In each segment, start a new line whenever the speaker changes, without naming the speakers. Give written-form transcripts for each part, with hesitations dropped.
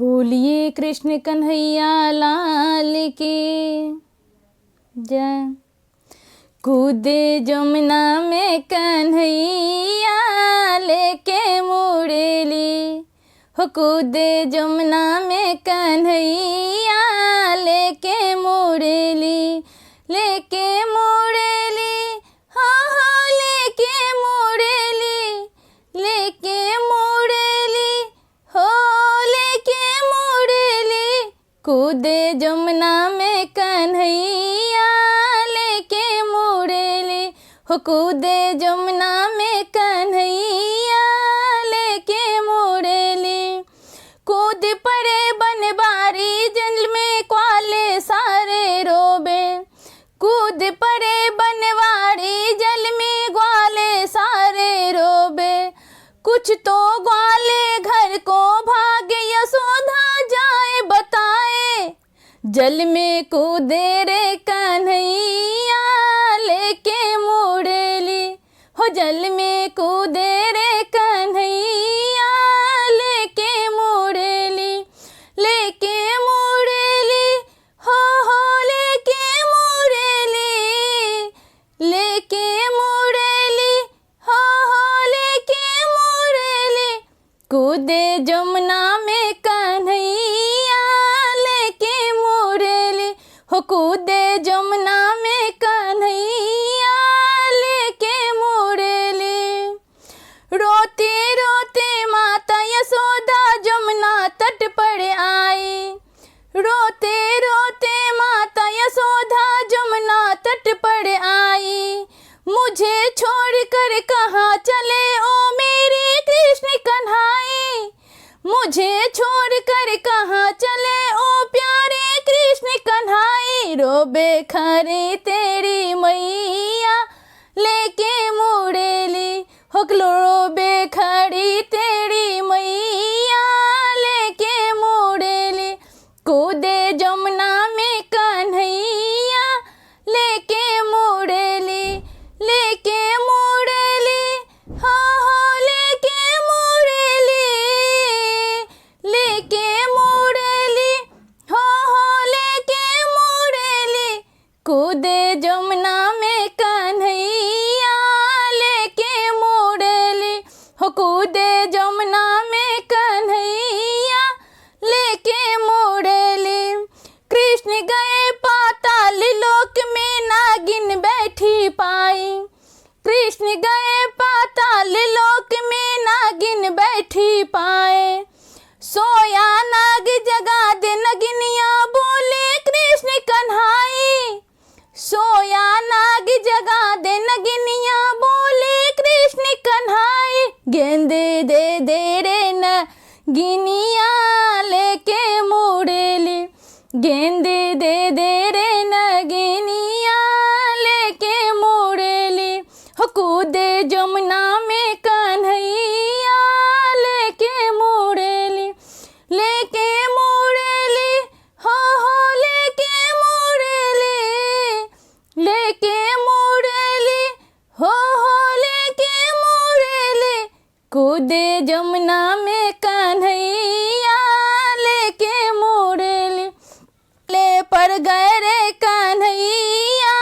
बोलिए कृष्ण कन्हैया लाल की जय। कूदे जमुना में कन्हैया लेके मुरली, हो कूदे जमुना में कन्हैया लेके मुरली, लेके मुरली, हो लेके मुरली, लेके मुरली, हो लेके मुरली। कूदे जमुना में कन्हैया लेके मुरली, हो कूदे जमुना में कन्हैया लेके मुरली। कूद पड़े बनबारी जल में ग्वाले सारे रोबे, कूद पड़े बनवारी जल में ग्वाले सारे रोबे। कुछ तो ग्वाले घर को भागे यशोदा जाए बताए, जल में कूदे रे कन्हैया लेके मुरली, हो जल में कूदे रे कन्हैया लेके मुरली, लेके मुरली, हो लेके मुरली, लेके मुरली, हो लेके मुरली। कूदे जमुना में कन्हैया लेके मुरली, हो कूदे जमुना में कन्हैया लेके मुरली। रोते रोते माता यशोदा जमुना तट पर आई, रोते रोते माता यशोदा जमुना तट पर आई। मुझे छोड़कर कहाँ चले ओ मेरे कृष्ण कन्हाई, मुझे छोड़कर कहाँ चले ओ प्यारे कृष्ण कन्हाई। रोबे खरी तेरी मैया लेके मुरली, हो रोबे खरी तेरी मैया लेके मुरली। कूदे जमुना में कन्हैया लेके मुरली, लेके मुरली, हो लेके मुरली, लेके मुरली, हो लेके मुरली। कूदे जमुना में कन्हैया लेके मुरली, हो कूदे जमुना में कन्हैया लेके मुरली। कृष्ण गए पाताल लोक में नागिन बैठी पाई, कृष्ण गए पाताल लोक में नागिन बैठी पाए। सोया नाग जगा दे नगिनिया बोले कृष्ण कन्हाई, सोया नाग जगा दे नगिनिया बोले कृष्ण कन्हाई। गेंदे दे दे रे नगिनिया लेके मुरली, गेंदे दे दे रे नगिनिया लेके मुरली। हो कूदे जमुना में कन्हैया लेके मुरली, लेके मुरली, हो लेके मुरली, लेके मुरली, हो लेके मुरली। कूदे जमुना में कन्हैया लेके मुरली, ले पर गए रे कन्हैया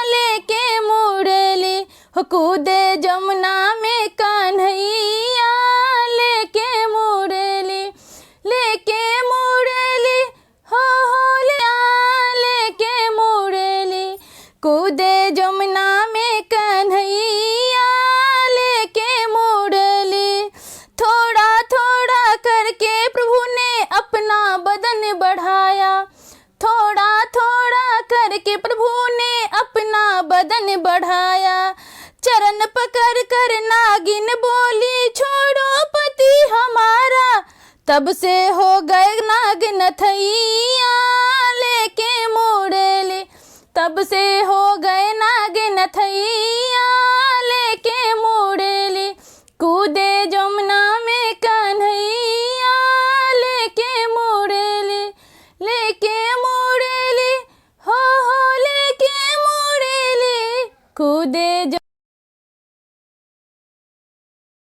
लेके मुरली। हो कूदे जमुना में कन्हैया लेके मुरली, लेके मुरली, हो लेके मुरली। कूदे जमुना में कन्हैया लेके मुरली। थोड़ा थोड़ा करके प्रभु ने अपना बदन बढ़ाया, थोड़ा थोड़ा करके प्रभु ने अपना बदन बढ़ाया। चरण पकड़ कर नागिन बोली छोड़ो पति हमारा, तब से हो गए नाग नथैया लेके मुरली, तब से हो गए नाग नथैया लेके मुरली। कूदे जमुना